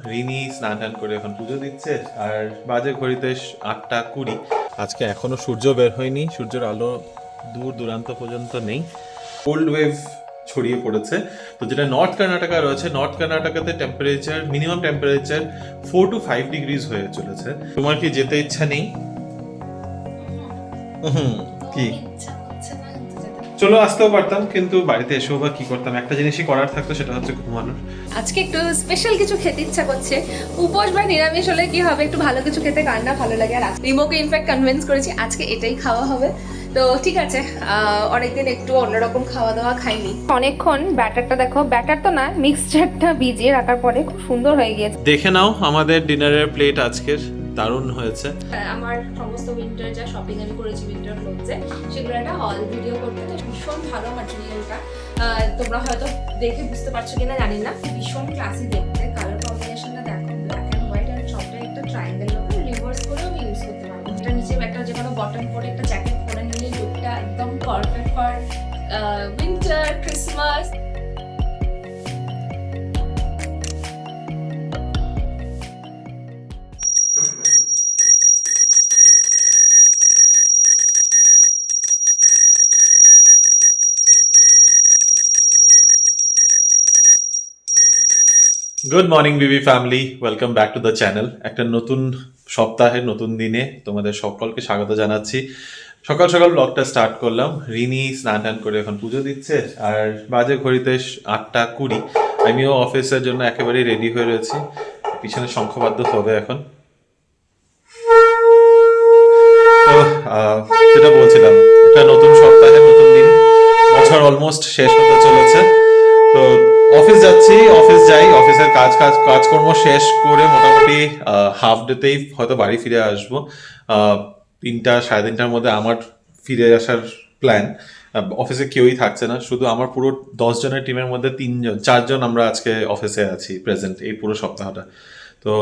রিনি স্নান টান করে এখন পুজো দিচ্ছে আর বাজে ঘড়িতে 8টা 20। আজকে এখনো সূর্য বের হয়নি, সূর্যের আলো দূর দূরান্ত পর্যন্ত নেই। কোল্ড ওয়েভ ছড়িয়ে পড়েছে। তো যেটা নর্থ কর্ণাটকা রয়েছে, নর্থ কর্ণাটকাতে temperature minimum temperature 4 to 5 degrees হয়ে চলেছে। তোমার কি যেতে ইচ্ছা নেই? কি চলো আসতেও পারতাম, কিন্তু বাড়িতে এসেও বা কি করতাম, একটা জিনিসই করার থাকতো, সেটা হচ্ছে ঘুমানোর। আজকে একটু স্পেশাল কিছু খেতে ইচ্ছা করছে। উপোস বা নিরামিষ হলে কি হবে, একটু ভালো কিছু খেতে কার না ভালো লাগে। আর রিমোকে ইনফ্যাক্ট কনভিন্স করেছি আজকে এটাই খাওয়া হবে। তো ঠিক আছে, অনেকদিন একটু অন্যরকম খাওয়া দাওয়া খাইনি। অনেকক্ষণ ব্যাটারটা দেখো, ব্যাটার তো না মিক্সচারটা ভিজিয়ে রাখার পরে খুব সুন্দর হয়ে গিয়েছে। দেখে নাও আমাদের ডিনারের প্লেট আজকের দারুণ হয়েছে। আমার সমস্ত উইন্টার যা শপিং আমি করেছি উইন্টার ক্লোথসে, সেগুলো একটা হল ভিডিও করতে, তো ভীষণ ভালো ম্যাটেরিয়ালটা। তোমরা হয়তো দেখে বুঝতে পারছো কিনা জানি না, ভীষণ ক্লাসি দেখতে। কালার কম্বিনেশনটা দেখো, ব্ল্যাক অ্যান্ড হোয়াইট, আর সবটাই একটা ট্রায়াঙ্গেল মতো রিভার্স করেও আমি ইউজ করতে পারবো। এটা নিচে একটা যে কোনো বটম পরে একটা জ্যাকেট পরে নিলে লুকটা একদম perfect for winter Christmas. Good morning বিবি family, welcome back to the channel. একটা নতুন সপ্তাহের নতুন দিনে তোমাদের সকলকে স্বাগত জানাচ্ছি। সকাল সকাল ব্লগটা স্টার্ট করলাম। রিনি স্নান টান করে এখন পুজো দিচ্ছে আর বাজে ঘড়িতে 8টা 20। আমিও অফিসের জন্য একেবারেই রেডি হয়ে রয়েছি। পিছনে শঙ্খবাদ্য হবে এখন। তো যেটা বলছিলাম, একটা নতুন সপ্তাহের নতুন দিন, বছর অলমোস্ট শেষ হতে চলেছে। তো অফিস যাচ্ছি, অফিস যাই, অফিসের কাজকর্ম শেষ করে মোটামুটি হাফ ডেতেই হয়তো বাড়ি ফিরে আসবো। 3টা 3:30টার মধ্যে আমার ফিরে আসার প্ল্যান। অফিসে কেউই থাকছে না, শুধু আমার পুরো 10 জনের টিমের মধ্যে 4জন আমরা আজকে অফিসে আছি প্রেজেন্ট এই পুরো সপ্তাহটা। তো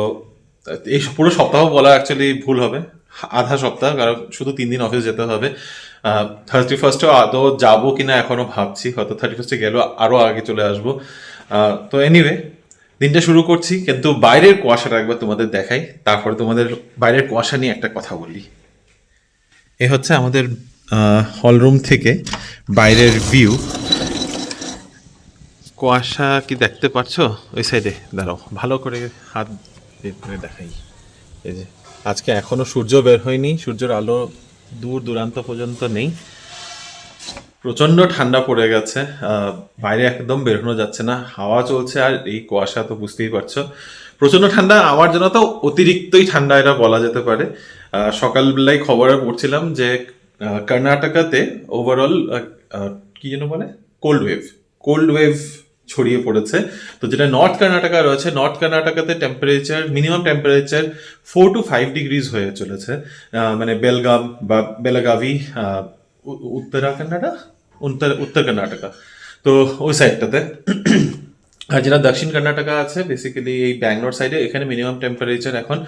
এই পুরো সপ্তাহ বলা অ্যাকচুয়ালি ভুল হবে, আধা সপ্তাহ, কারণ শুধু 3 দিন অফিস যেতে হবে। 31st আদৌ যাবো কিনা এখনো ভাবছি, হয়তো 31st গেলেও আরো আগে চলে আসবো। তো এনিওয়ে, দিনটা শুরু করছি, কিন্তু বাইরের কুয়াশাটা একবার তোমাদের দেখাই, তারপরে তোমাদের বাইরের কুয়াশা নিয়ে একটা কথা বলি। এ হচ্ছে আমাদের হলরুম থেকে বাইরের ভিউ। কুয়াশা কি দেখতে পাচ্ছো? ওই সাইডে দাঁড়াও, ভালো করে হাত বের করে দেখাই। এই যে আজকে এখনো সূর্য বের হয়নি, সূর্যের আলো দূর দূরান্ত পর্যন্ত নেই। প্রচন্ড ঠান্ডা পড়ে গেছে, বাইরে একদম বেরোনো যাচ্ছে না, হাওয়া চলছে আর এই কুয়াশা তো বুঝতেই পারছো। প্রচন্ড ঠান্ডা, আমার জন্য তো অতিরিক্তই ঠান্ডা এটা বলা যেতে পারে। সকালবেলায় খবরে পড়ছিলাম যে কর্ণাটকাতে ওভারঅল কি যেন বলে কোল্ড ওয়েভ ছড়িয়ে পড়েছে। তো যেটা নর্থ কর্ণাটকা রয়েছে, নর্থ কর্ণাটকাতে temperature minimum temperature 4 to 5 degrees হয়ে চলেছে। মানে বেলগাম বা বেলাগাভি, উত্তরা কর্ণাটক, উত্তর কর্ণাটকা, তো ওই সাইডটাতে। আর যেটা দক্ষিণ কর্ণাটকা আছে, বেসিক্যালি এই ব্যাঙ্গালোর সাইডে, এখানে মিনিমাম টেম্পারেচার এখন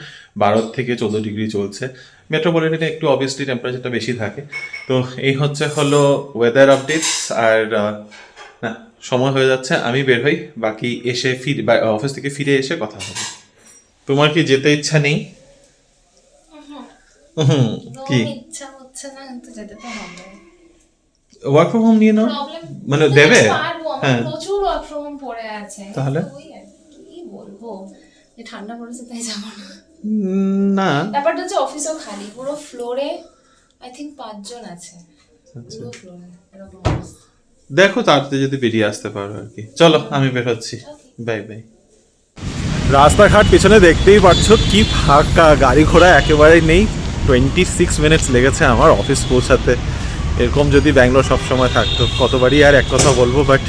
12 থেকে 14 ডিগ্রি চলছে। মেট্রোপলিটনে একটু অবভিয়াসলি টেম্পারেচারটা বেশি থাকে। তো এই হলো ওয়েদার আপডেটস। আর না, সময় হয়ে যাচ্ছে, আমি বের হই, বাকি এসে অফিস থেকে ফিরে এসে কথা হবে। তোমার কি যেতে ইচ্ছা নেই? কি ইচ্ছা হচ্ছে না, কিন্তু যেতে তো হবে। ওয়ার্ক ফ্রম হোম নিয়ে নাও, মানে দেবে। হ্যাঁ, প্রচুর ওয়ার্ক ফ্রম হোম পড়ে আছে, তাহলে ওই আর কি বলবো, যে ঠান্ডা পড়েছে তাই যাবো না। না, ব্যাপারটা হচ্ছে অফিসও খালি, পুরো ফ্লোরে আই থিঙ্ক 5 জন আছে, পুরো ফ্লোরে এরকম অবস্থা। দেখো তাড়াতাড়ি যদি বেরিয়ে আসতে পারো আর কি। চলো আমি বের হচ্ছি, বাই বাই। রাস্তাঘাট পিছনে দেখতেই পাচ্ছ কি ফাঁকা, গাড়ি ঘোড়া একেবারেই নেই। 26 মিনিটস লেগেছে আমার অফিস পৌঁছাতে। এরকম যদি ব্যাঙ্গালোর সবসময় থাকতো, কতবারই আর এক কথা বলবো, বাট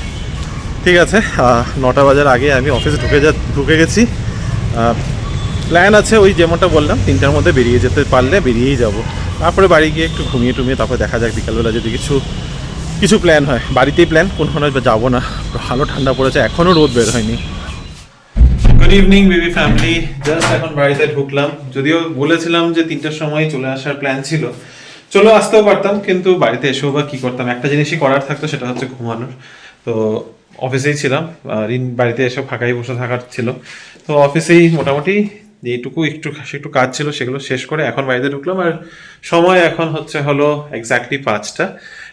ঠিক আছে। 9টা বাজার আগে আমি অফিসে ঢুকে গেছি। প্ল্যান আছে ওই যেমনটা বললাম, 3টার মধ্যে বেরিয়ে যেতে পারলে বেরিয়েই যাব। তারপরে বাড়ি গিয়ে একটু ঘুমিয়ে টুমিয়ে তারপরে দেখা যাক বিকালবেলা যদি কিছু প্ল্যান হয়। বাড়িতেই প্ল্যান, কোনখানে যাবো না, ভালো ঠান্ডা পড়েছে, এখনও রোদ বের হয়নি। Good evening baby family, just এখন বাড়িতে ঢুকলাম। যদিও বলেছিলাম যে 3টার সময় চলে আসার প্ল্যান ছিল, চলে আসতেও পারতাম, কিন্তু বাড়িতে এসেও বা কি করতাম, একটা জিনিসই করার থাকতো, সেটা হচ্ছে ঘুমানোর। তো অফিসেই ছিলাম, রিন বাড়িতে এসে ফাঁকাই বসে থাকার ছিল, তো অফিসেই মোটামুটি যেটুকু একটু কাজ ছিল সেগুলো শেষ করে এখন বাড়িতে ঢুকলাম। আর সময় এখন হলো এক্স্যাক্টলি 5টা।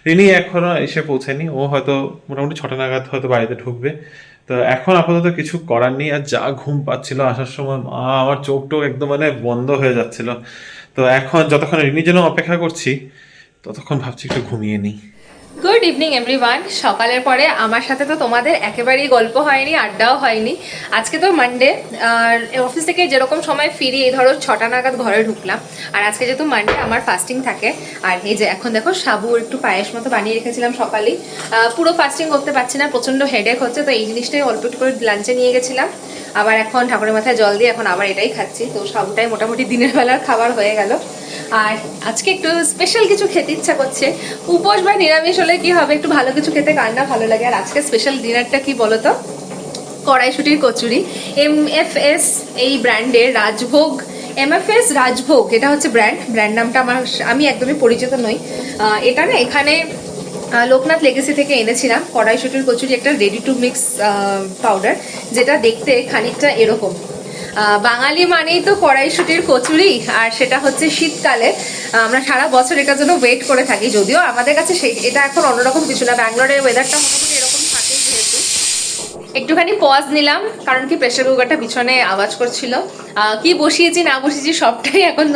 রিনি এখনো এসে পৌঁছেনি, ও হয়তো মোটামুটি 6টা নাগাদ হয়তো বাড়িতে ঢুকবে। তো এখন আপাতত কিছু করার নেই। আর যা ঘুম পাচ্ছিল আসার সময়, আমার চোখ টোক একদম মানে বন্ধ হয়ে যাচ্ছিল। তো এখন যতক্ষণ রিনির জন্য অপেক্ষা করছি ততক্ষণ ভাবছি একটু ঘুমিয়ে নিই। Good evening everyone. সকালের পরে আমার সাথে তো তোমাদের একেবারেই গল্প হয়নি, আড্ডাও হয়নি। আজকে তো মানডে, আর অফিস থেকে যেরকম সময় ফিরি, এই ধরো 6টা নাগাদ ঘরে ঢুকলাম। আর আজকে যেহেতু মানডে আমার ফাস্টিং থাকে, আর এই যে এখন দেখো সাবু একটু পায়েস মতো বানিয়ে রেখেছিলাম সকালেই। পুরো ফাস্টিং করতে পারছি না, প্রচণ্ড হেডেক হচ্ছে, তো এই জিনিসটাই অল্প একটু করে লাঞ্চে নিয়ে গেছিলাম। আবার এখন ঠাকুরের মাথায় জল দিয়ে এখন আবার এটাই খাচ্ছি। তো সাবুটাই মোটামুটি দিনের বেলার খাবার হয়ে গেল। আর আজকে একটু স্পেশাল কিছু খেতে ইচ্ছা করছে। উপোস বা নিরামিষ হলে কি হবে, একটু ভালো কিছু খেতে কার না ভালো লাগে। আর আজকে স্পেশাল ডিনারটা কি বলতো, কড়াইশুটির কচুরি। MFS এই ব্র্যান্ডের রাজভোগ, MFS রাজভোগ এটা হচ্ছে ব্র্যান্ড নামটা আমি একদমই পরিচিত নই। এটা না এখানে লোকনাথ লেগেসি থেকে এনেছিলাম কড়াইশুটির কচুরি, একটা রেডি টু মিক্স পাউডার, যেটা দেখতে খানিকটা এরকম। বাঙালি মানেই তো কড়াইশুটির কচুরি, আর সেটা হচ্ছে শীতকালে। আমরা সারা বছর এটার জন্য ওয়েট করে থাকি। যদিও আমাদের কাছে এটা এখন অন্যরকম কিছু না, ব্যাঙ্গালোরের ওয়েদারটা মোটামুটি এরকম থাকে যেহেতু। একটুখানি পজ নিলাম, কারণ কি প্রেসার কুকারটা পিছনে আওয়াজ করছিল। কি বসিয়েছি না বসিয়েছি সবটাই এখন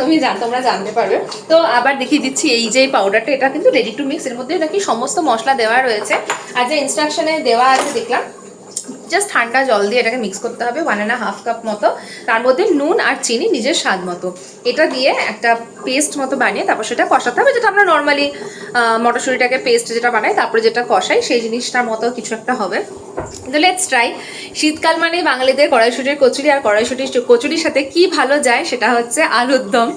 তোমরা জানতে পারবে। তো আবার দেখিয়ে দিচ্ছি, এই যে পাউডারটা, এটা কিন্তু রেডি টু মিক্স, এর মধ্যে নাকি সমস্ত মশলা দেওয়া রয়েছে। আর যে ইনস্ট্রাকশনে দেওয়া আছে দেখলাম, জাস্ট ঠান্ডা জল দিয়ে এটাকে মিক্স করতে হবে 1.5 কাপ মতো। তার মধ্যে নুন আর চিনি নিজের স্বাদ মতো, এটা দিয়ে একটা পেস্ট মতো বানিয়ে তারপর সেটা কষাতে হবে, যেটা আমরা নর্মালি মটরশুঁটিটাকে পেস্ট যেটা বানাই তারপরে যেটা কষাই সেই জিনিসটার মতো কিছু একটা হবে। তো লেটস ট্রাই। শীতকাল মানে বাঙালিদের কড়াইশুঁটির কচুরি, আর কড়াইশুঁটির কচুরির সাথে কি ভালো যায় সেটা হচ্ছে আলুর দম।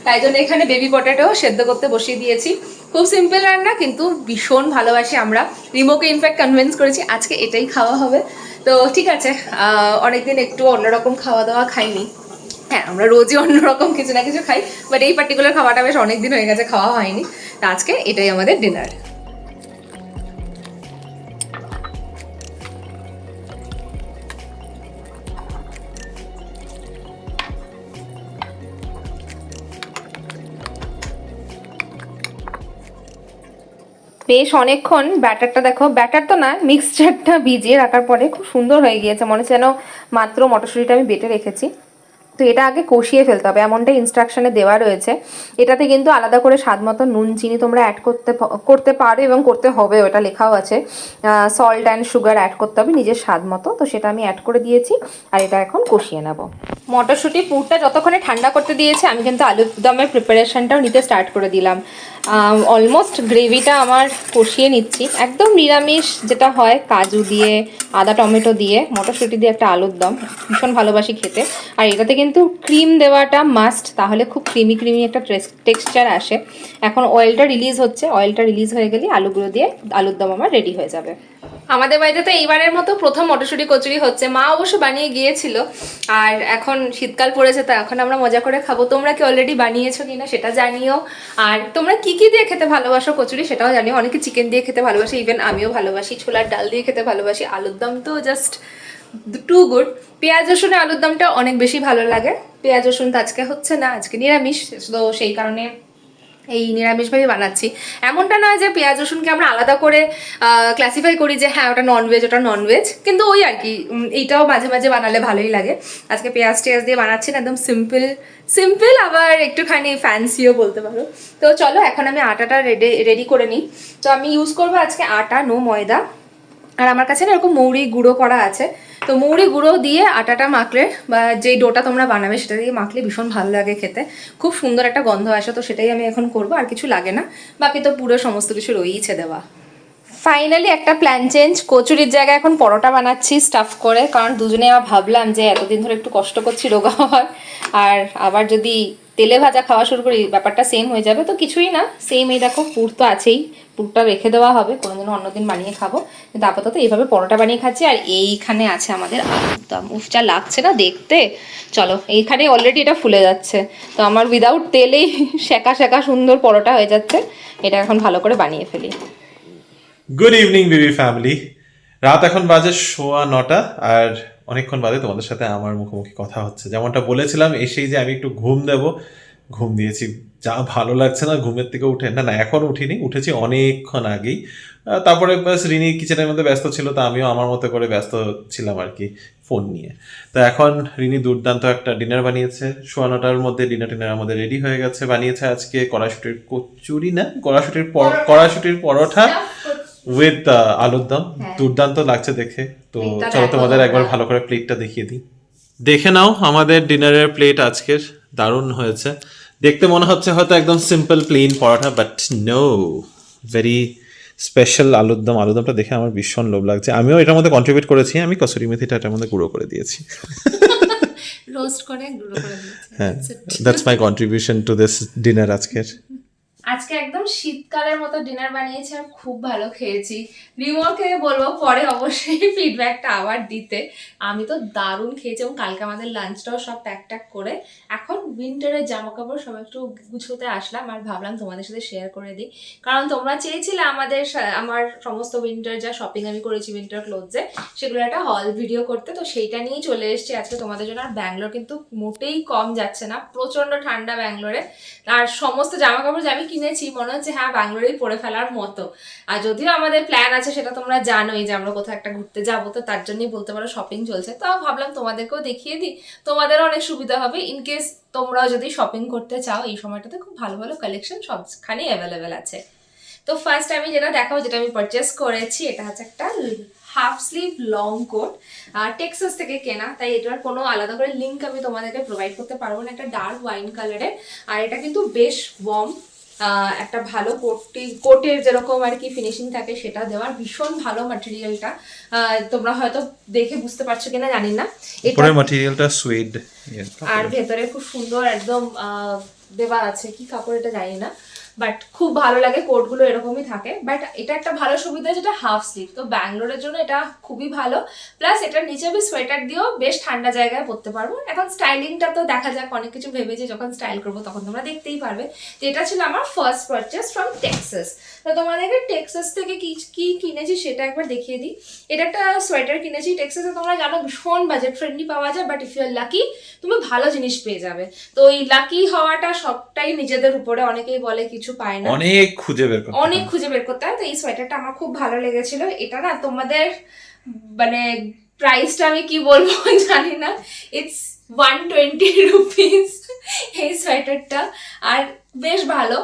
তাই জন্য এখানে বেবি পটেটো সেদ্ধ করতে বসিয়ে দিয়েছি। খুব সিম্পল রান্না, কিন্তু ভীষণ ভালোবাসি আমরা। রিমোকে ইনফ্যাক্ট কনভিন্স করেছি আজকে এটাই খাওয়া হবে। তো ঠিক আছে, অনেকদিন একটু অন্যরকম খাওয়া দাওয়া খাইনি। হ্যাঁ, আমরা রোজই অন্যরকম কিছু না কিছু খাই, বাট এই পার্টিকুলার খাওয়াটা বেশ অনেকদিন হয়ে গেছে খাওয়া হয়নি। তো আজকে এটাই আমাদের ডিনার। বেশ অনেকক্ষণ ব্যাটারটা, দেখো ব্যাটার তো না, মিক্সচারটা ভিজিয়ে রাখার পরে খুব সুন্দর হয়ে গিয়েছে। মনে হচ্ছে যেন মাত্র মটরশুঁটিটা আমি বেটে রেখেছি। তো এটা আগে কষিয়ে ফেলতে হবে, এমনটা ইনস্ট্রাকশনে দেওয়া রয়েছে। এটাতে কিন্তু আলাদা করে স্বাদ মতো নুন চিনি তোমরা অ্যাড করতে পারো, এবং করতে হবে, ওটা লেখাও আছে। সল্ট অ্যান্ড সুগার অ্যাড করতে হবে নিজের স্বাদ মতো। তো সেটা আমি অ্যাড করে দিয়েছি, আর এটা এখন কষিয়ে নেব। মটরশুঁটি পুরটা যতক্ষণে ঠান্ডা করতে দিয়েছে, আমি কিন্তু আলুর দমের প্রিপারেশনটাও নিতে স্টার্ট করে দিলাম। অলমোস্ট গ্রেভিটা আমার কষিয়ে নিচ্ছি, একদম নিরামিষ যেটা হয়, কাজু দিয়ে আদা টমেটো দিয়ে মটরশুঁটি দিয়ে একটা আলুর দম ভীষণ ভালোবাসি খেতে। আর এটাতে কিন্তু ক্রিম দেওয়াটা মাস্ট, তাহলে খুব ক্রিমি একটা টেক্সচার আসে। এখন অয়েলটা রিলিজ হচ্ছে, অয়েলটা রিলিজ হয়ে গেলে আলুগুলো দিয়ে আলুর দম আমার রেডি হয়ে যাবে। আমাদের বাড়িতে তো এইবারের মতো প্রথম মটরশুঁটি কচুরি হচ্ছে। মা অবশ্য বানিয়ে গিয়েছিল, আর এখন শীতকাল পড়েছে, তো এখন আমরা মজা করে খাবো। তোমরা কি অলরেডি বানিয়েছো কিনা সেটা জানিও। আর তোমরা কি কি দিয়ে খেতে ভালোবাসো কচুরি সেটাও জানিও। অনেকে চিকেন দিয়ে খেতে ভালোবাসে, ইভেন আমিও ভালোবাসি। ছোলার ডাল দিয়ে খেতে ভালোবাসি। আলুর দম তো জাস্ট টু গুড। পেঁয়াজ রসুনে আলুর দমটা অনেক বেশি ভালো লাগে। পেঁয়াজ রসুন তো আজকে হচ্ছে না, আজকে নিরামিষ, তো সেই কারণে এই নিরামিষভাবেই বানাচ্ছি। এমনটা নয় যে পেঁয়াজ রসুনকে আমরা আলাদা করে ক্লাসিফাই করি যে হ্যাঁ ওটা ননভেজ, ওটা ননভেজ, কিন্তু ওই আর কি, এইটাও মাঝে মাঝে বানালে ভালোই লাগে। আজকে পেঁয়াজ টেয়াজ দিয়ে বানাচ্ছি না, একদম সিম্পল আবার একটুখানি ফ্যান্সিও বলতে পারো। তো চলো এখন আমি আটাটা রেডি করে নিই। তো আমি ইউজ করবো আজকে আটা, নো ময়দা। আর আমার কাছে না এরকম মৌরি গুঁড়ো করা আছে, তো মৌরি গুঁড়ো দিয়ে আটাটা মাখলে, বা যেই ডোটা তোমরা বানাবে সেটা দিয়ে মাখলে ভীষণ ভালো লাগে খেতে, খুব সুন্দর একটা গন্ধ আসে। তো সেটাই আমি এখন করবো, আর কিছু লাগে না, বাকি তো পুরো সমস্ত কিছু রয়েইছে দেওয়া। ফাইনালি একটা প্ল্যান চেঞ্জ, কচুরির জায়গায় এখন পরোটা বানাচ্ছি স্টাফ করে, কারণ দুজনে আবার ভাবলাম যে এতদিন ধরে একটু কষ্ট করছি রোগা হওয়ার, আর আবার যদি তেলে ভাজা খাওয়া শুরু করি ব্যাপারটা সেম হয়ে যাবে। তো কিছুই না, সেম এই দেখো পুর তো আছেই, পুরটা রেখে দেওয়া হবে, কোনোদিনও অন্যদিন বানিয়ে খাবো, কিন্তু আপাতত এইভাবে পরোটা বানিয়ে খাচ্ছি। আর এইখানে আছে আমাদের আলুর দম, উফচা লাগছে না দেখতে। চলো, এইখানে অলরেডি এটা ফুলে যাচ্ছে, তো আমার উইদাউট তেলেই সেকা সেকা সুন্দর পরোটা হয়ে যাচ্ছে। এটা এখন ভালো করে বানিয়ে ফেলি। Good evening baby family. রাত এখন বাজে 9:15 আর অনেকক্ষণ বাদে তোমাদের সাথে আমার মুখোমুখি কথা হচ্ছে। যেমনটা বলেছিলাম এসেই যে আমি একটু ঘুম দেব, ঘুম দিয়েছি। যা ভালো লাগছে না ঘুমের থেকে উঠে, না না এখন উঠিনি, উঠেছি অনেকক্ষণ আগেই। তারপরে বাস রিনি কিচেনের মধ্যে ব্যস্ত ছিল, তা আমিও আমার মতো করে ব্যস্ত ছিলাম আর কি ফোন নিয়ে। তো এখন রিনি দুর্দান্ত একটা ডিনার বানিয়েছে, 9:15 মধ্যে ডিনার টিনার আমাদের রেডি হয়ে গেছে। বানিয়েছে আজকে কড়াইশুটির কচুরি, না কড়াইশুটির পরোটা উইথ আলুর দম। দুর্দান্ত লাগছে দেখে। তো প্লেটটা চলো দেখো তোমাদের একবার তোমরা। ভালো করে প্লেটটা দেখিয়ে দিই। দেখে নাও আমাদের ডিনারের প্লেট আজকের, দারুণ হয়েছে। দেখতে মনে হচ্ছে হয়তো একদম simple plain paratha, but no, very special আলুর দম। আলুর দমটা দেখে আমার ভীষণ লোভ লাগছে। আমিও এটার মধ্যে কন্ট্রিবিউট করেছি, আমি কসুরি মেথিটা এটার মধ্যে গুঁড়ো করে দিয়েছি। রোস্ট করে গুঁড়ো করে দিয়েছি। হ্যাঁ, That's it. That's my contribution to this dinner আজকের। আজকে একদম শীতকালের মতো ডিনার বানিয়েছি আর খুব ভালো খেয়েছি। রিমোকে বলবো পরে অবশ্যই ফিডব্যাকটা আবার দিতে। আমি তো দারুণ খেয়েছি এবং কালকে আমাদের লাঞ্চটাও সব প্যাক ট্যাক করে এখন উইন্টারের জামা কাপড় সব একটু গুছোতে আসলাম আর ভাবলাম তোমাদের সাথে শেয়ার করে দিই। কারণ তোমরা চেয়েছিলে আমার সমস্ত উইন্টার যা শপিং আমি করেছি উইন্টার ক্লোথসে সেগুলো একটা হল ভিডিও করতে, তো সেইটা নিয়েই চলে এসেছি আজকে তোমাদের জন্য। আর ব্যাঙ্গালোর কিন্তু মোটেই কম যাচ্ছে না, প্রচন্ড ঠান্ডা ব্যাঙ্গালোরে। আর সমস্ত জামা কাপড় যে আমি কিনেছি মনে হচ্ছে হ্যাঁ ব্যাঙ্গালোরেই পরে ফেলার মতো। আর যদিও আমাদের প্ল্যান আছে সেটা তোমরা জানোই যে আমরা কোথাও একটা ঘুরতে যাবো, তো তার জন্যই বলতে পারো শপিং চলছে। তো ভাবলাম তোমাদেরকেও দেখিয়ে দিই, তোমাদেরও অনেক সুবিধা হবে ইন কেস তোমরাও যদি শপিং করতে চাও। এই সময়টাতে খুব ভালো ভালো কালেকশন সবখানেই অ্যাভেলেবেল আছে। তো ফার্স্ট আমি যেটা দেখাবো, যেটা আমি পারচেস করেছি, এটা হচ্ছে একটা half sleeve long coat, Texas থেকে কেনা, তাই এটার কোনো আলাদা করে লিঙ্ক আমি তোমাদেরকে প্রোভাইড করতে পারবো না। একটা ডার্ক ওয়াইন কালারের, আর এটা কিন্তু বেশ ওয়ার্ম। একটা ভালো কোটের যেরকম আর কি ফিনিশিং থাকে সেটা দেওয়ার, ভীষণ ভালো ম্যাটেরিয়ালটা। তোমরা হয়তো দেখে বুঝতে পারছো কিনা জানি না। উপরের ম্যাটেরিয়ালটা সুইড, আর ভেতরে খুব সুন্দর একদম দেওয়া আছে, কি কাপড় এটা জানি না, বাট খুব ভালো লাগে। কোটগুলো এরকমই থাকে, বাট এটা একটা ভালো সুবিধা যেটা হাফ স্লিভ, তো ব্যাঙ্গালোরের জন্য এটা খুবই ভালো। প্লাস এটার নিচে আমি সোয়েটার দিয়েও বেশ ঠান্ডা জায়গায় পরতে পারবো। এখন স্টাইলিংটা তো দেখা যাক, অনেক কিছু ভেবেছি, যখন স্টাইল করবো তখন তোমরা দেখতেই পারবে। তো এটা ছিল আমার ফার্স্ট পারচেস ফ্রম টেক্সাস। তো তোমাদেরকে টেক্সাস থেকে কি কি কিনেছি সেটা একবার দেখিয়ে দিই। এটা একটা সোয়েটার কিনেছি টেক্সাসে, তোমরা জানো ভীষণ বাজেট ফ্রেন্ডলি পাওয়া যায়, but if you are lucky তুমি ভালো জিনিস পেয়ে যাবে। তো এই লাকি হওয়াটা সবটাই নিজেদের উপরে, অনেকেই বলে কিছু পায় না, অনেক খুঁজে বের করতে হয়। তো এই সোয়েটারটা আমার খুব ভালো লেগেছিল। এটা না তোমাদের মানে প্রাইসটা আমি কি বলবো জানি না, ইটস 120 রুপিস এই সোয়েটারটা। আর বেশ ভালো,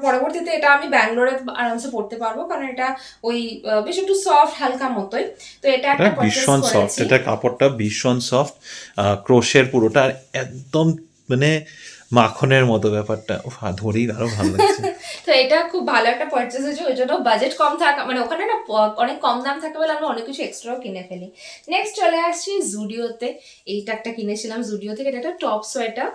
পরবর্তীতে এটা আমি ব্যাঙ্গালোরে আরামসে পড়তে পারবো, কারণ এটা ওই বেশ একটু সফট হালকা মতোই। তো এটা একটা ভীষণ সফট, এটা কাপড়টা ভীষণ সফট, ক্রোশের পুরোটা, আর একদম মানে মাখনের মতো ব্যাপারটা, ধরেই আরো ভালো লাগছে। তো এটা খুব ভালো একটা পারচেস হয়েছে, ওই জন্য বাজেট কম থাকা মানে ওখানে না অনেক কম দাম থাকে বলে আমরা অনেক কিছু এক্সট্রাও কিনে ফেলি। নেক্সট চলে আসছি জুডিওতে। এইটা একটা কিনেছিলাম জুডিও থেকে, এটা একটা টপ সোয়েটার।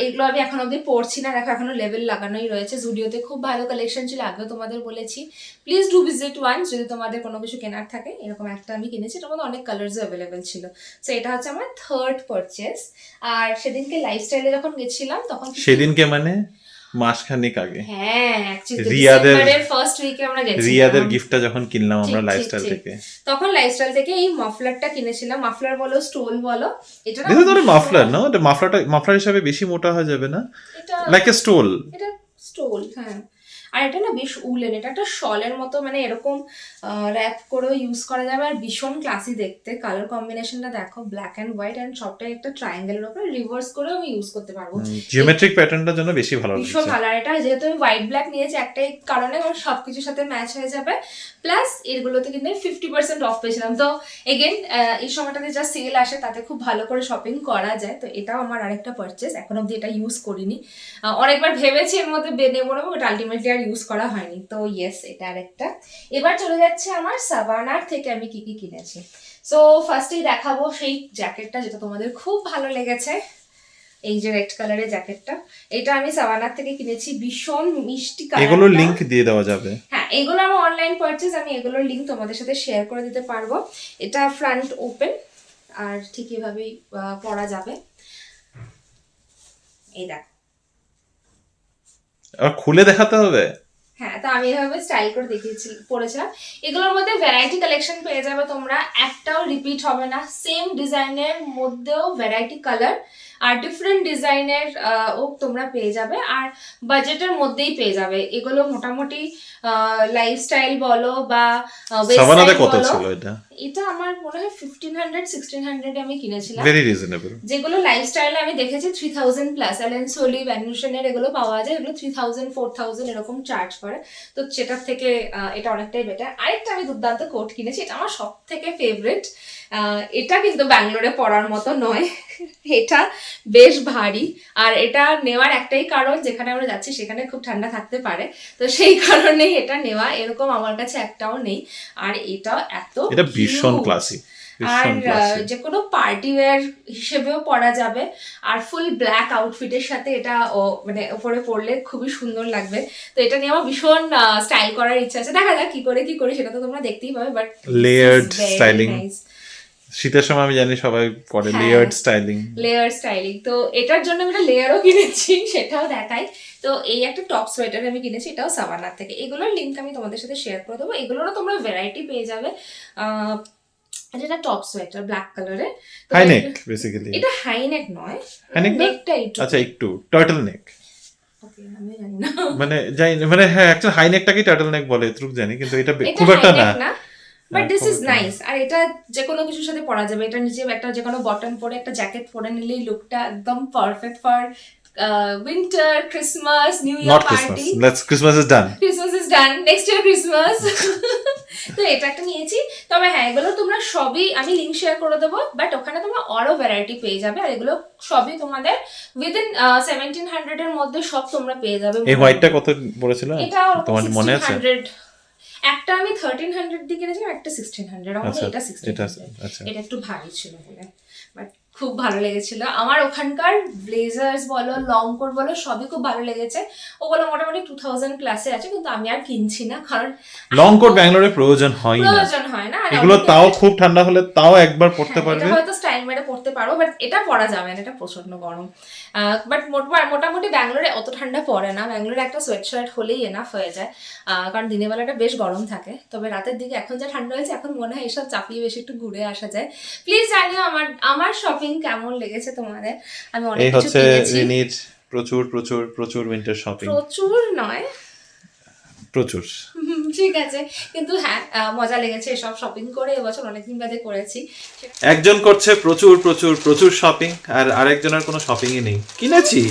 এগুলো আমি এখন অব্দি পরছি না, দেখো এখনো লেভেল লাগানোই রয়েছে। জুডিওতে খুব ভালো কালেকশন ছিল, আগেও তোমাদের বলেছি। প্লিজ ডু ভিজিট ওয়ান্স যদি তোমাদের কোনো কিছু কেনার থাকে। এরকম একটা আমি কিনেছি, এটার মধ্যে অনেক কালার্সও অ্যাভেলেবেল ছিল। সো এটা হচ্ছে আমার থার্ড পারচেস। আর সেদিনকে লাইফস্টাইলে যখন গেছিলাম তখন সেদিনকে মানে মাসখানেক আগে, হ্যাঁ অ্যাকচুয়ালি ডিসেম্বরের ফার্স্ট উইকে আমরা গেছিলাম। রিয়াদের গিফটটা যখন কিনলাম আমরা লাইফস্টাইল থেকে, তখন লাইফস্টাইল থেকে এই মাফলারটা কিনেছিলাম। মাফলার বলো স্টোল বলো, এটা না ধরো মাফলার, না এটা মাফলার হিসাবে বেশি মোটা হয়ে যাবে না, এটা লাইক এ স্টোল। এটা স্টোল, হ্যাঁ। আর এটা না বেশ উলেন, এটা একটা শলের মতো, মানে এরকম র্যাপ করেও ইউজ করা যাবে। আর ভীষণ ক্লাসি দেখতে, কালার কম্বিনেশনটা দেখো, ব্ল্যাক অ্যান্ড হোয়াইট, অ্যান্ড সবটাই একটা ট্রায়াঙ্গেলের উপরে রিভার্স করেও আমি ইউজ করতে পারবো। জিওমেট্রিক প্যাটার্নটার জন্য বেশি ভালো লাগছে। ভীষণ ভালো। আর এটা যেহেতু আমি হোয়াইট ব্ল্যাক নিয়েছি একটাই কারণে, কারণ সবকিছুর সাথে ম্যাচ হয়ে যাবে। প্লাস এরগুলোতে কিন্তু 50% অফ পেয়েছিলাম। তো এগেন এই সময়টাতে যা সেল আসে তাতে খুব ভালো করে শপিং করা যায়। তো এটাও আমার আরেকটা পারচেস, এখন অব্দি এটা ইউজ করিনি। অনেকবার ভেবেছি এর মধ্যে নেবো নেবো, বাট আলটিমেটলি আর ইউজ করা হয়নি। তো ইয়েস, এটা আরেকটা। এবার চলে যাচ্ছে আমার সাভানার থেকে আমি কি কি কিনেছি। সো ফার্স্টেই দেখাবো সেই জ্যাকেটটা, যেটা তোমাদের খুব ভালো লেগেছে। এই যে রেড কালারের জ্যাকেটটা, এটা আমি সাভানার থেকে কিনেছি, ভীষণ মিষ্টি কালার। এগুলোর লিংক দিয়ে দেওয়া যাবে। হ্যাঁ, এগুলো আমার অনলাইন পারচেজ, আমি এগুলোর লিংক তোমাদের সাথে শেয়ার করে দিতে পারবো। এটা ফ্রন্ট ওপেন, আর ঠিক এভাবেই পরা যাবে। এই দেখ, আর খুলে দেখাতে হবে? হ্যাঁ, তো আমি এভাবে স্টাইল করে পরেছিলাম। এগুলোর মধ্যে ভ্যারাইটি কালেকশন পেয়ে যাবে তোমরা, একটাও রিপিট হবে না, সেম ডিজাইনের মধ্যেও ভ্যারাইটি কালার আর ডিফারেন্ট ডিজাইনের ও তোমরা পেয়ে যাবে, আর বাজেটের মধ্যেই পেয়ে যাবে। এগুলো মোটামুটি লাইফস্টাইল বলো বা সাভানাতে কত ছিল এটা? এটা আমার মনে হয় 1500-1600 আমি কিনেছিলাম। Very reasonable. যেগুলো লাইফস্টাইলে আমি দেখেছি 3000 প্লাস, অ্যালেন সোলি, ভ্যানিশনের এগুলো পাওয়া যায়, এগুলো 3000-4000 এরকম চার্জ করে। তো সেটার থেকে এটা অনেকটাই বেটার। আরেকটা আমি দুর্দান্ত কোট কিনেছি, এটা আমার সব থেকে ফেভারিট। এটা কিন্তু ব্যাঙ্গালোরে পরার মতো নয়, এটা বেশ ভারী, আর এটা নেওয়ার একটাই কারণ, যেখানে আমরা যাচ্ছি সেখানে খুব ঠান্ডা থাকতে পারে, তো সেই কারণেই এটা নেওয়া। এরকম আমার কাছে একটাও নেই, আর এটা এটা ভীষণ ক্লাসি, আর যে কোনো পার্টি ওয়্যার হিসেবেও পরা যাবে, আর ফুল ব্ল্যাক আউটফিটের সাথে এটা মানে উপরে পরলে খুবই সুন্দর লাগবে। তো এটা নিয়ে আমার ভীষণ স্টাইল করার ইচ্ছা আছে, দেখা যাক কি করি সেটা তো তোমরা দেখতেই পাবে। বাট লেয়ার্ড স্টাইলিং, শীতের সময় আমি জানি সবাই করে লেয়ার্ড স্টাইলিং। তো এটার জন্য আমি একটা লেয়ারও কিনেছি, সেটাও দেখাই। তো এই একটা টপ সোয়েটার আমি কিনেছি, এটাও সাভানার থেকে। এগুলোর লিঙ্ক আমি তোমাদের সাথে শেয়ার করে দেবো। এগুলোরও তোমরা ভ্যারাইটি পেয়ে যাবে। এটা টপ সোয়েটার ব্ল্যাক কালারে, হাই নেক বেসিক্যালি। এটা হাই নেক নয়, হাই নেক নেকটা একটু, আচ্ছা একটু টার্টল নেক। ওকে, আমি জানি না, মানে হ্যাঁ অ্যাকচুয়ালি হাই নেকটাকে টার্টল নেক বলে, এটুকু জানি, কিন্তু এটা খুব একটা না। But this is nice. আর এটা যে কোনো কিছুর সাথে পরা যাবে। এটা নিচে একটা যে কোনো বটন পরে একটা জ্যাকেট পরে নিলেই লুকটা একদম perfect for winter, Christmas, new year party. Christmas is done. Next year Christmas. তো এটা একটা নিয়েছি। তবে হ্যাঁ, এগুলো তোমরা সবই আমি লিংক শেয়ার করে দেবো, বাট ওখানে তোমরা আরো ভ্যারাইটি পেয়ে যাবে, আর এগুলো সবই তোমাদের উইদিন 1700 এর মধ্যে সব তোমরা পেয়ে যাবে। এই হোয়াইটটা কত পড়েছিল তোমার মনে আছে? একটা আমি 1300 দিয়ে কিনেছিলাম, একটা 1600। আমাদের এটা 1600। এটা একটু ভারী ছিল বলে, বাট খুব ভালো লেগেছিল আমার। ওখানকার ব্লেজার্স বলো, লং কোট বলো, সবই খুব ভালো লেগেছে। ওগুলো মোটামুটি 2000 প্লাসে আছে, কিন্তু আমি আর কিনছি না, কারণ লং কোট ব্যাঙ্গালোরে প্রয়োজন হয় না। এগুলো তাও খুব ঠান্ডা হলে তাও একবার পড়তে পারবে, এটা হয়তো স্টাইল মেরে পড়তে পারো, বাট এটা পরা যাবে না, এটা প্রচন্ড গরম। বাট মোটামুটি ব্যাঙ্গালোরে অত ঠান্ডা পড়ে না। ব্যাঙ্গালোরে একটা সোয়েট শার্ট হলেই এনাফ হয়ে যায়, কারণ দিনের বেলাটা বেশ গরম থাকে। তবে রাতের দিকে এখন যা ঠান্ডা হয়েছে, এখন মনে হয় এসব চাপিয়ে বেশি একটু ঘুরে আসা যায়। প্লিজ জানিও আমার শপিং কেমন লেগেছে তোমাদের। আমি অনেক কিছু কিনেছি। রিনির প্রচুর উইন্টার শপিং, প্রচুর নয়, প্রচুর। ঠিক আছে, কিন্তু হ্যাঁ মজা লেগেছে এসব শপিং করে। এবছর অনেকদিন বাদে করেছি। একজন করছে প্রচুর শপিং, আর আরেকজনের কোনো শপিংই নেই। কিনেছি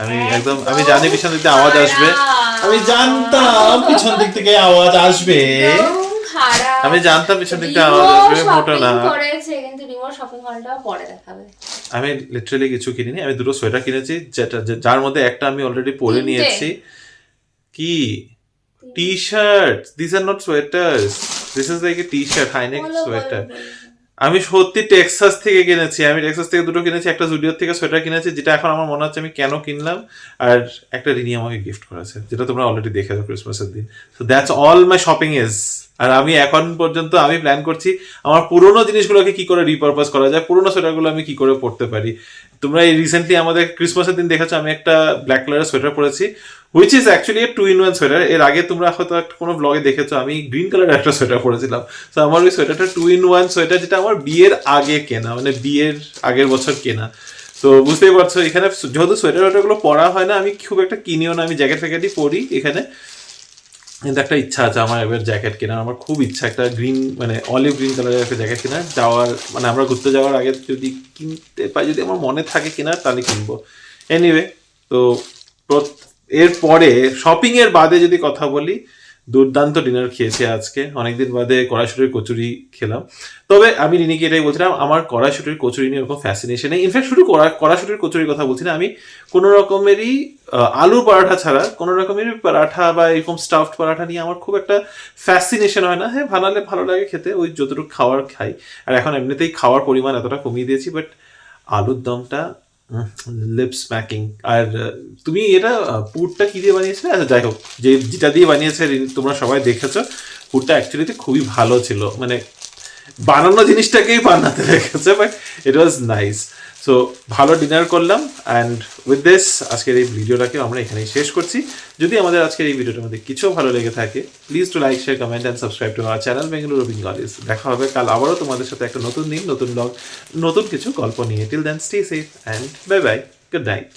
আমি একদম, আমি জানি পিছন দিক থেকে আওয়াজ আসবে, আমি জানতাম পিছন দিক থেকে আওয়াজ আসবে, আমি জানতাম পিছন দিক থেকে আওয়াজ আসবে। মোটা না, কিন্তু রিমোট শপিং হলটাও পরে দেখাবে। আমি লিটারালি কিছু কিনিনি। আমি দুটো সোয়েটার কিনেছি, যার মধ্যে একটা আমি অলরেডি পরে নিয়েছি। কি T-shirt? This are not sweaters, this is like a T-shirt, high neck sweater. আমি সত্যি টেক্সাস থেকে কিনেছি। আমি টেক্সাস থেকে দুটো কিনেছি, একটা জুডিওর থেকে সোয়েটার কিনেছি, যেটা এখন আমার মনে হচ্ছে আমি কেন কিনলাম। আর একটা রিনি আমাকে গিফট করেছে, যেটা তোমরা অলরেডি দেখেছো ক্রিসমাসের দিন। So that's all my shopping is. আর আমি এখন পর্যন্ত আমি প্ল্যান করছি আমার পুরোনো জিনিসগুলোকে কি করে রিপারপাস করা যায়, পুরোনো সোয়েটারগুলো আমি কি করে পরতে পারি। তোমরা এই রিসেন্টলি আমাদের ক্রিসমাসের দিন দেখেছো আমি একটা ব্ল্যাক কালারের সোয়েটার পরেছি, which is actually A 2-in-1 sweater. এর আগে তোমরা হয়তো কোনো ব্লগে দেখেছো আমি গ্রিন কালারের একটা সোয়েটার পরেছিলাম। তো আমার ওই সোয়েটারটা 2-in-1 সোয়েটার, যেটা আমার বিয়ের আগে কেনা, মানে বিয়ের আগের বছর কেনা। তো বুঝতেই পারছো, এখানে যেহেতু সোয়েটারগুলো পরা হয় না, আমি খুব একটা কিনিও না, আমি জ্যাকেট ফ্যাকেটই পরি এখানে। কিন্তু একটা ইচ্ছা আছে আমার এবার জ্যাকেট কেনার, আমার খুব ইচ্ছা একটা গ্রিন, মানে অলিভ গ্রিন কালারের একটা জ্যাকেট কেনার। মানে আমরা ঘুরতে যাওয়ার আগে যদি কিনতে পাই, যদি আমার মনে থাকে কেনার, তাহলে কিনবো। এনিওয়ে, তো এরপরে শপিং এর বাদে যদি কথা বলি, দুর্দান্ত ডিনার খেয়েছি আজকে, অনেকদিন বাদে কড়াইশুটির কচুরি খেলাম। তবে আমি রিনিকে এটাই বলছিলাম, আমার কড়াইশুটির কচুরি নিয়ে এরকম ফ্যাসিনেশন নেই। ইনফ্যাক্ট শুধু কড়াইশুটির কচুরির কথা বলছি না, আমি কোনো রকমেরই আলুর পরাঠা ছাড়া কোনো রকমেরই পরাঠা বা এরকম স্টাফড পরাঠা নিয়ে আমার খুব একটা ফ্যাসিনেশন হয় না। হ্যাঁ, বানালে ভালো লাগে খেতে, ওই যতটুকু খাওয়ার খাই। আর এখন এমনিতেই খাওয়ার পরিমাণ এতটা কমিয়ে দিয়েছি, বাট আলুর দমটা লিপ স্ম্যাকিং। আর তুমি এটা পুরটা কি দিয়ে বানিয়েছিলে? আচ্ছা যাই হোক, যেটা দিয়ে বানিয়েছে তোমরা সবাই দেখেছো, পুরটা অ্যাকচুয়ালিতে খুবই ভালো ছিল, মানে বানানো জিনিসটাকেই বানাতে রেখেছে, but it was nice. So ভালো ডিনার করলাম অ্যান্ড উইথ দিস আজকের এই ভিডিওটাকে আমরা এখানেই শেষ করছি। যদি আমাদের আজকের এই ভিডিওটার মধ্যে কিছু ভালো লেগে থাকে please to like share comment and subscribe to our channel Bengaluru Bengalis. দেখা হবে কাল আবারও তোমাদের সাথে একটা নতুন দিন, নতুন ব্লগ, নতুন কিছু গল্প নিয়ে। Till then stay safe and bye bye, good night.